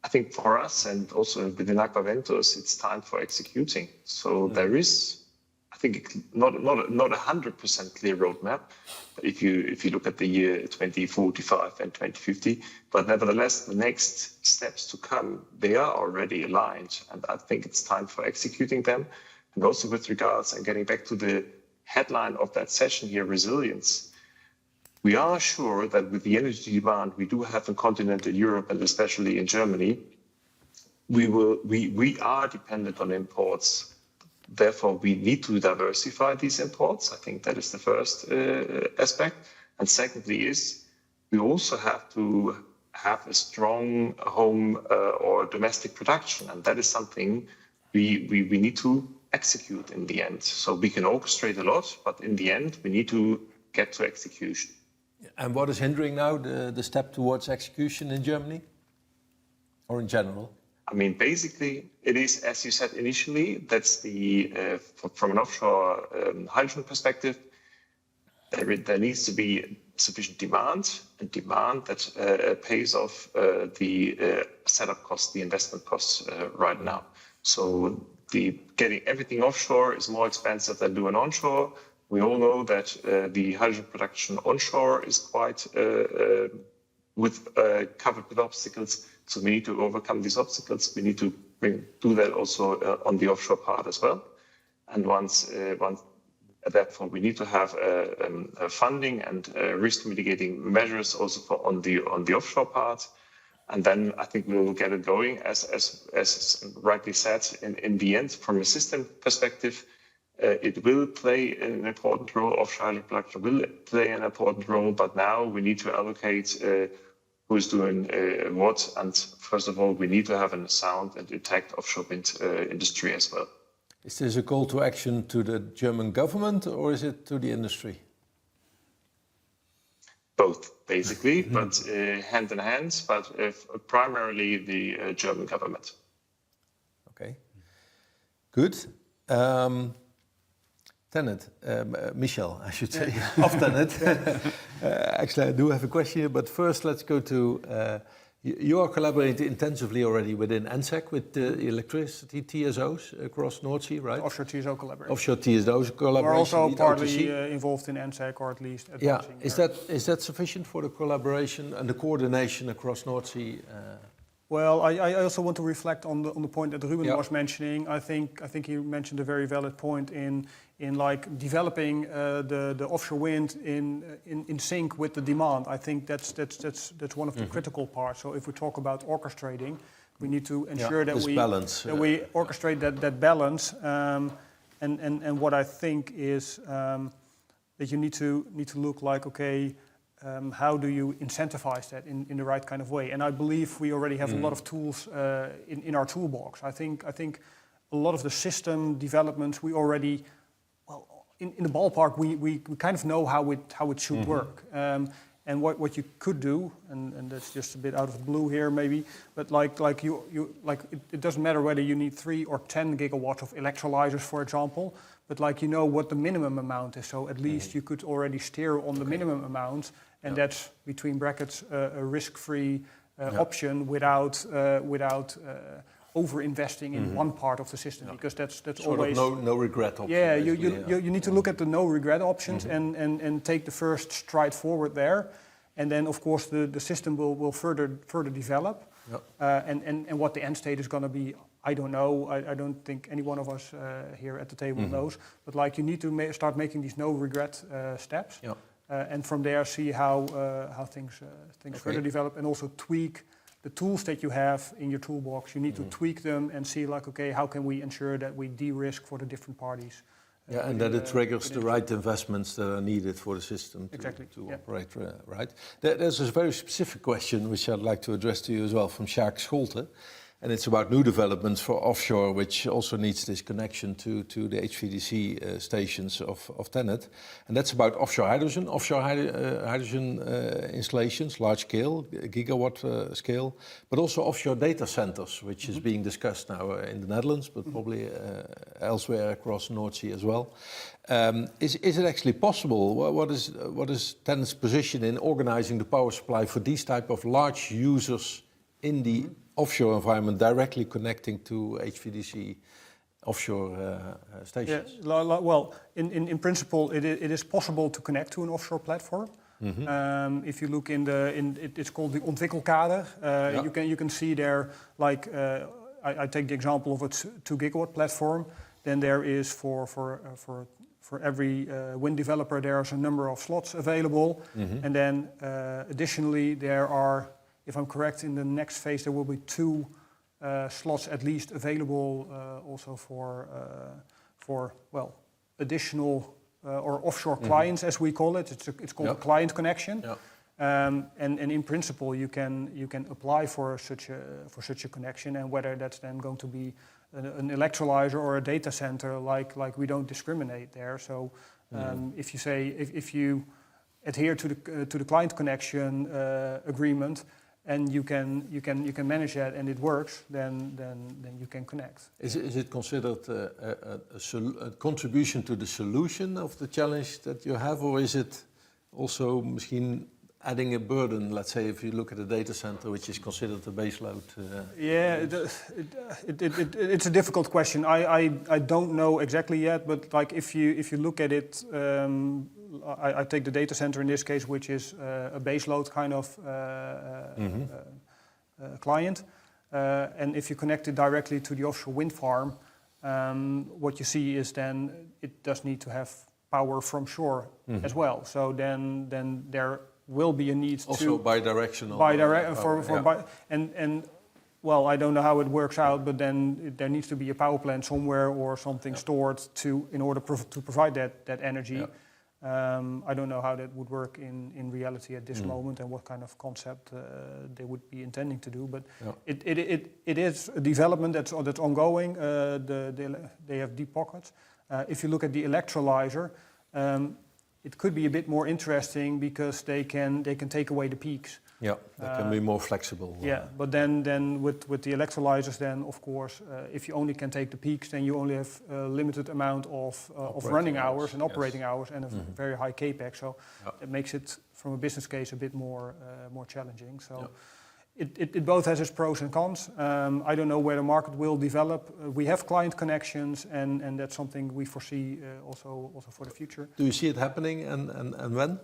I think for us, and also within Aquaventus, it's time for executing. So there is, I think, not a 100% clear roadmap, if you look at the year 2045 and 2050, but nevertheless, the next steps to come, they are already aligned, and I think it's time for executing them. And also with regards, and getting back to the headline of that session here, resilience, we are sure that with the energy demand we do have in continental Europe, and especially in Germany, we are dependent on imports. Therefore, we need to diversify these imports. I think that is the first aspect. And secondly is, we also have to have a strong home or domestic production. And that is something we need to execute in the end. So we can orchestrate a lot, but in the end, we need to get to execution. And what is hindering now the step towards execution in Germany, or in general? I mean, basically, it is, as you said initially, that's the from an offshore hydrogen perspective, there needs to be sufficient demand, and demand that pays off the setup costs, the investment costs right now. So getting everything offshore is more expensive than doing onshore. We all know that the hydrogen production onshore is quite covered with obstacles. So we need to overcome these obstacles. We need to do that also on the offshore part as well. And once Therefore, we need to have funding and risk mitigating measures also on the offshore part. And then I think we will get it going, as rightly said, in the end, from a system perspective, it will play an important role. Offshore hydroelectric will play an important role, but now we need to allocate who's doing what. And first of all, we need to have a sound and intact offshore wind industry as well. Is this a call to action to the German government or is it to the industry? Both, basically, but hand in hand, but primarily the German government. Okay, good. TenneT, Michel, I should say, of TenneT. Actually, I do have a question here, but first let's go to, you are collaborating intensively already within NSEC with the electricity TSOs across North Sea, right? Offshore TSO collaboration. Offshore TSOs collaboration. We're also partly involved in NSEC, or at least advancing. Yeah, is that sufficient for the collaboration and the coordination across North Sea? Well, I also want to reflect on the point that Ruben was mentioning. I think he mentioned a very valid point in like developing the offshore wind in sync with the demand. I think that's one of the critical parts. So if we talk about orchestrating, we need to ensure that we orchestrate that balance. And what I think is that you need to look like, okay, how do you incentivize that in the right kind of way? And I believe we already have a lot of tools in our toolbox. I think a lot of the system developments we already, well, in the ballpark, we kind of know how it should work. And what you could do, and that's just a bit out of the blue here maybe, but it doesn't matter whether you need 3 or 10 gigawatts of electrolyzers, for example, but like you know what the minimum amount is, so at least you could already steer on the minimum amount, and that's between brackets a risk-free option without over-investing in one part of the system, because that's sort always of no regret option. Yeah, you need to look at the no regret options and take the first stride forward there, and then of course the system will further develop. And what the end state is going to be, I don't know. I don't think any one of us here at the table knows. But like you need to start making these no regret steps, and from there see how things further develop, and also tweak the tools that you have in your toolbox. You need to tweak them and see like, okay, how can we ensure that we de-risk for the different parties? And that it triggers the right investments that are needed for the system to operate, right? There's a very specific question which I'd like to address to you as well from Sjaak Scholte. And it's about new developments for offshore, which also needs this connection to the HVDC stations of TenneT. And that's about offshore hydrogen installations, large scale, gigawatt scale, but also offshore data centers, which is being discussed now in the Netherlands, but probably elsewhere across the North Sea as well. Is it actually possible? What is TenneT's position in organizing the power supply for these type of large users in the offshore environment, directly connecting to HVDC offshore stations? Yeah, well, in principle, it is possible to connect to an offshore platform. If you look it's called the ontwikkelkader. You can see there, like I take the example of a 2 gigawatt platform. Then there is for every wind developer, there's a number of slots available, and then additionally there are, if I'm correct, in the next phase there will be 2 slots at least available also for additional or offshore clients, as we call it. It's called a client connection, and in principle you can apply for such a connection, and whether that's then going to be an electrolyzer or a data center, like we don't discriminate there. So if you adhere to the client connection agreement, and you can manage that, and it works, then you can connect. Is it considered a contribution to the solution of the challenge that you have, or is it also misschien adding a burden? Let's say if you look at a data center, which is considered a baseload. It's a difficult question. I don't know exactly yet, but like if you look at it. I take the data center in this case, which is a baseload kind of client. And if you connect it directly to the offshore wind farm, what you see is then it does need to have power from shore as well. So then there will be a need also to bidirectional. Well, I don't know how it works out, but then there needs to be a power plant somewhere or something stored in order to provide that energy. Yeah. I don't know how that would work in reality at this moment and what kind of concept they would be intending to do. But it is a development that's ongoing. They have deep pockets. If you look at the electrolyzer, it could be a bit more interesting because they can take away the peaks. Yeah, they can be more flexible. Yeah, but then with the electrolyzers, then of course, if you only can take the peaks, then you only have a limited amount of running hours and operating hours and a very high capex. So it makes it, from a business case, a bit more challenging. So it both has its pros and cons. I don't know where the market will develop. We have client connections, and that's something we foresee also for the future. Do you see it happening, and when?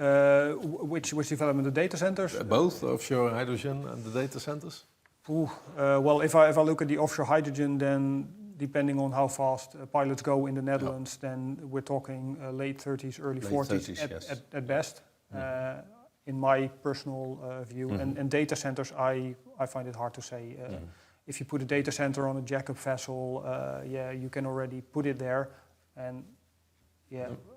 Which development, the data centers? Both offshore hydrogen and the data centers? Well, if I look at the offshore hydrogen, then depending on how fast pilots go in the Netherlands, then we're talking late 30s, early 40s at best, in my personal view. And data centers, I find it hard to say. If you put a data center on a jackup vessel, you can already put it there. And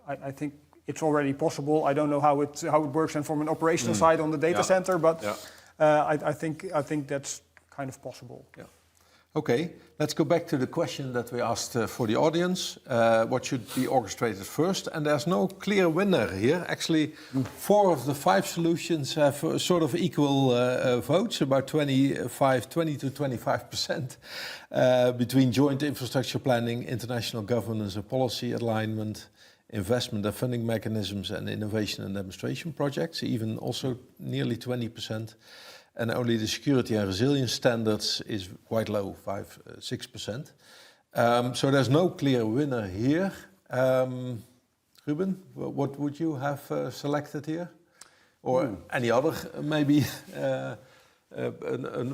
I think it's already possible. I don't know how it works and from an operational side on the data center, but I think that's kind of possible. Yeah. Okay, let's go back to the question that we asked for the audience. What should be orchestrated first? And there's no clear winner here. Actually, 4 of the 5 solutions have sort of equal votes, about 20 to 25%, between joint infrastructure planning, international governance and policy alignment, investment and funding mechanisms, and innovation and demonstration projects, even also nearly 20%. And only the security and resilience standards is quite low, 6%. So there's no clear winner here. Ruben, what would you have selected here? Or any other, maybe, a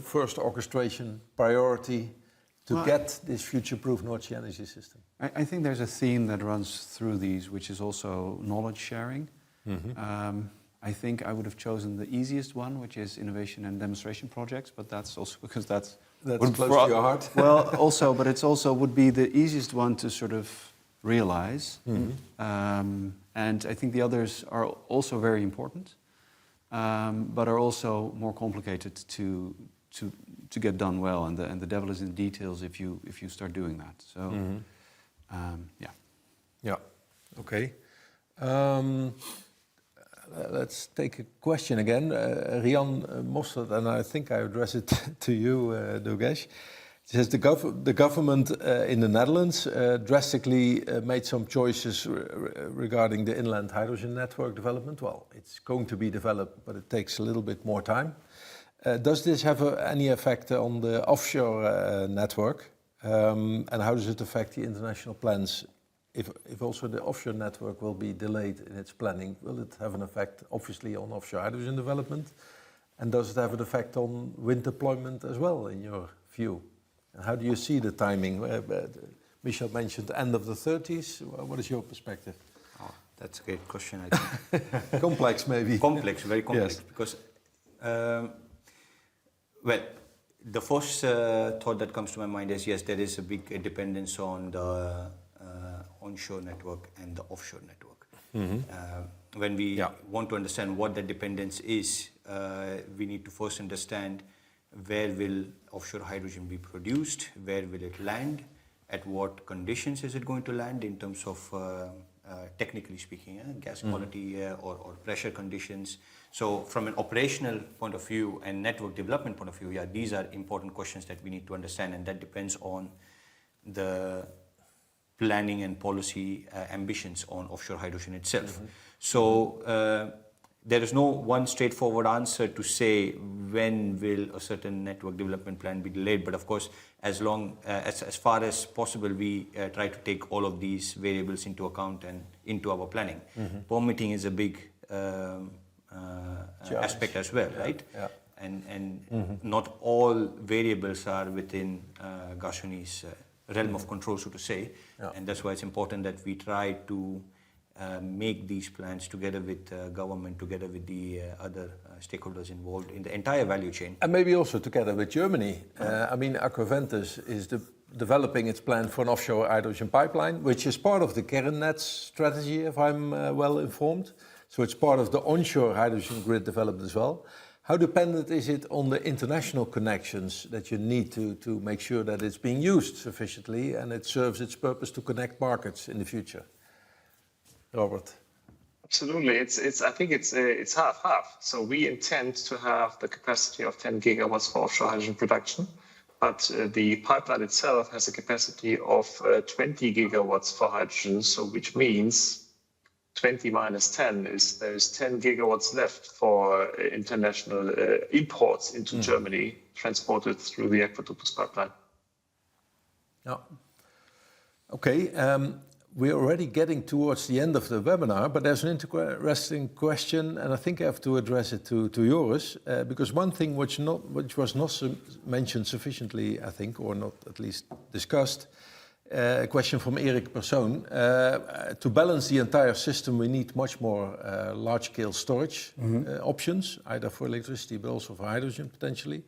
first orchestration priority to get this future-proof North Sea energy system? I think there's a theme that runs through these, which is also knowledge sharing. I think I would have chosen the easiest one, which is innovation and demonstration projects, but that's also because that's close to your heart. Well, also, but it's also would be the easiest one to sort of realize. And I think the others are also very important, but are also more complicated to get done well. And the devil is in the details if you start doing that. So, Yeah. Okay. Let's take a question again. Rian Mostert, and I think I address it to you, Dugesh. It says the government in the Netherlands drastically made some choices regarding the inland hydrogen network development. Well, it's going to be developed, but it takes a little bit more time. Does this have any effect on the offshore network? And how does it affect the international plans? If also the offshore network will be delayed in its planning, will it have an effect, obviously, on offshore hydrogen development? And does it have an effect on wind deployment as well, in your view? And how do you see the timing? Michel mentioned end of the 30s. What is your perspective? Oh, that's a great question, I think. Complex, maybe. Complex, very complex. Yes. Because, well, the first thought that comes to my mind is, yes, there is a big dependence on the onshore network and the offshore network. When we want to understand what that dependence is, we need to first understand where will offshore hydrogen be produced, where will it land, at what conditions is it going to land in terms of technically speaking, gas quality or pressure conditions. So from an operational point of view and network development point of view, these are important questions that we need to understand, and that depends on the planning and policy ambitions on offshore hydrogen itself. So there is no one straightforward answer to say when will a certain network development plan be delayed, but of course, as far as possible, we try to take all of these variables into account and into our planning. Permitting is a big aspect as well, right? And not all variables are within Gashuni's realm of control, so to say. Yeah. And that's why it's important that we try to make these plans together with government, together with the other stakeholders involved in the entire value chain. And maybe also together with Germany. Aquaventus is developing its plan for an offshore hydrogen pipeline, which is part of the Kernnetz strategy, if I'm well informed. So it's part of the onshore hydrogen grid developed as well. How dependent is it on the international connections that you need to make sure that it's being used sufficiently and it serves its purpose to connect markets in the future? Robert. Absolutely, I think it's half. So we intend to have the capacity of 10 gigawatts for offshore hydrogen production, but the pipeline itself has a capacity of 20 gigawatts for hydrogen. So which means 20 minus 10 is there's 10 gigawatts left for international imports into Germany, transported through the Aquaventus pipeline. Yeah. Okay. We're already getting towards the end of the webinar, but there's an interesting question, and I think I have to address it to Joris, because one thing which was not mentioned sufficiently, I think, or not at least discussed, a question from Erik Persoon. To balance the entire system, we need much more large-scale storage options, either for electricity but also for hydrogen potentially.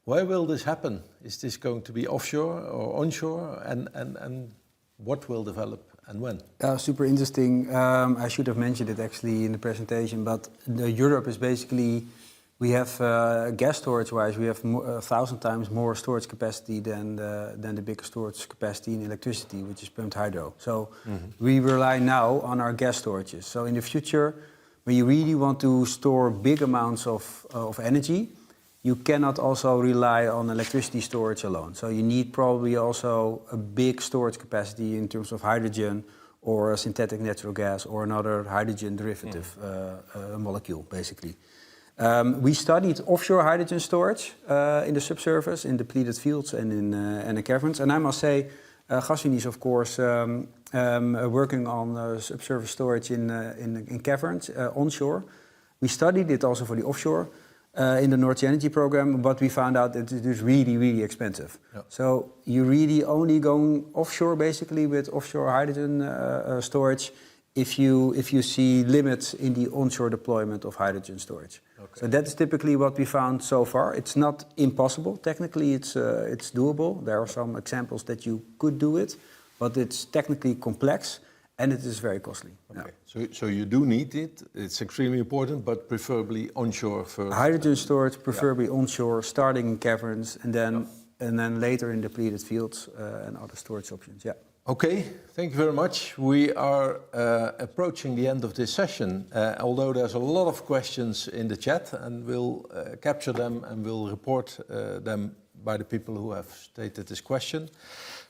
Where will this happen? Is this going to be offshore or onshore, and what will develop? And when? Super interesting. I should have mentioned it actually in the presentation, but Europe is basically, we have gas storage-wise, we have 1,000 times more storage capacity than the biggest storage capacity in electricity, which is pumped hydro. So we rely now on our gas storages. So in the future, when you really want to store big amounts of energy, you cannot also rely on electricity storage alone. So you need probably also a big storage capacity in terms of hydrogen or a synthetic natural gas or another hydrogen derivative molecule, basically. We studied offshore hydrogen storage in the subsurface, in depleted fields and in caverns. And I must say, Gasunie is of course working on subsurface storage in caverns onshore. We studied it also for the offshore. In the North Sea Energy Program, but we found out that it is really, really expensive. Yep. So you really only going offshore, basically, with offshore hydrogen storage if you see limits in the onshore deployment of hydrogen storage. Okay. So that's typically what we found so far. It's not impossible. Technically, it's doable. There are some examples that you could do it, but it's technically complex. And it is very costly. Okay. Yeah. So you do need it. It's extremely important, but preferably onshore first. Hydrogen storage, preferably onshore, starting in caverns, and then later in depleted fields and other storage options. Yeah. Okay. Thank you very much. We are approaching the end of this session. Although there's a lot of questions in the chat, and we'll capture them and we'll report them by the people who have stated this question.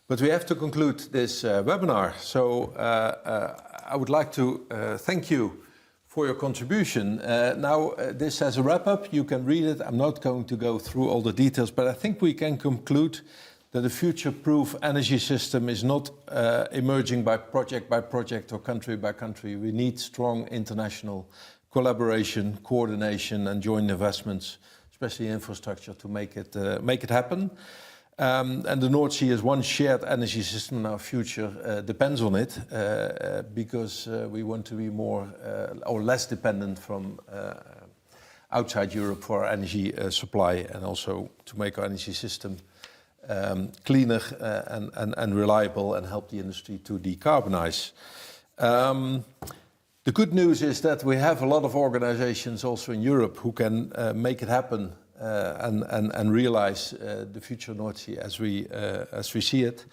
But we have to conclude this webinar. So I would like to thank you for your contribution. Now, this as a wrap-up, you can read it. I'm not going to go through all the details, but I think we can conclude that a future-proof energy system is not emerging by project or country by country. We need strong international collaboration, coordination, and joint investments, especially infrastructure, to make it happen. And the North Sea is one shared energy system, and our future depends on it, because we want to be more or less dependent from outside Europe for our energy supply, and also to make our energy system cleaner and reliable, and help the industry to decarbonize. The good news is that we have a lot of organizations also in Europe who can make it happen. And realize the future North Sea as we see it.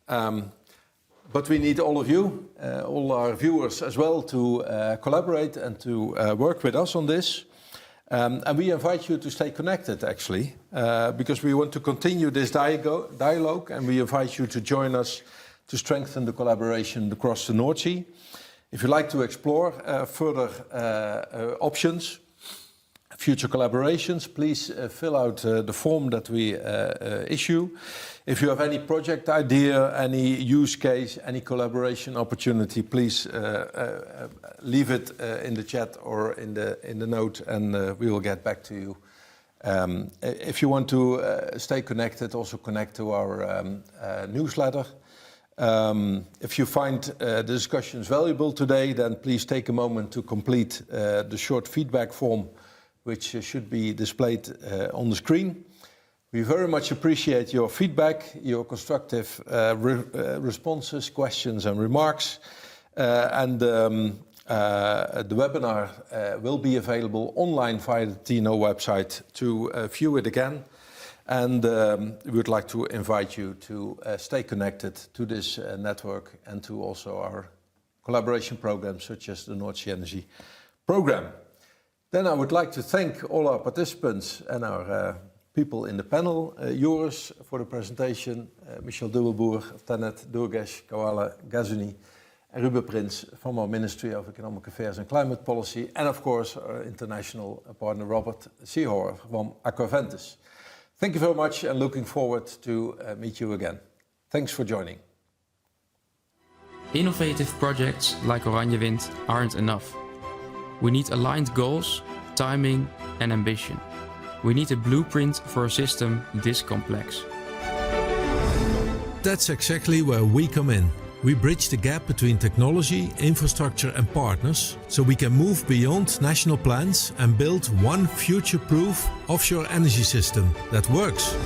But we need all of you, all our viewers as well, to collaborate and to work with us on this. And we invite you to stay connected, actually, because we want to continue this dialogue, and we invite you to join us to strengthen the collaboration across the North Sea. If you'd like to explore further options, future collaborations, please fill out the form that we issue. If you have any project idea, any use case, any collaboration opportunity, please leave it in the chat or in the note, and we will get back to you If you want to stay connected, also connect to our newsletter. If you find the discussions valuable today, then please take a moment to complete the short feedback form, which should be displayed on the screen. We very much appreciate your feedback, your constructive responses, questions and remarks. The webinar will be available online via the TNO website to view it again. And we would like to invite you to stay connected to this network and to also our collaboration programs such as the North Sea Energy Program. Then I would like to thank all our participants and our people in the panel. Joris for the presentation, Michel Dubbelboer, Tenet, Durgesh, Kawala, Gazuni, and Ruben Prins from our Ministry of Economic Affairs and Climate Policy, and of course our international partner Robert Seehor from Aquaventus. Thank you very much and looking forward to meet you again. Thanks for joining. Innovative projects like Oranje Wind aren't enough. We need aligned goals, timing and ambition. We need a blueprint for a system this complex. That's exactly where we come in. We bridge the gap between technology, infrastructure and partners so we can move beyond national plans and build one future-proof offshore energy system that works.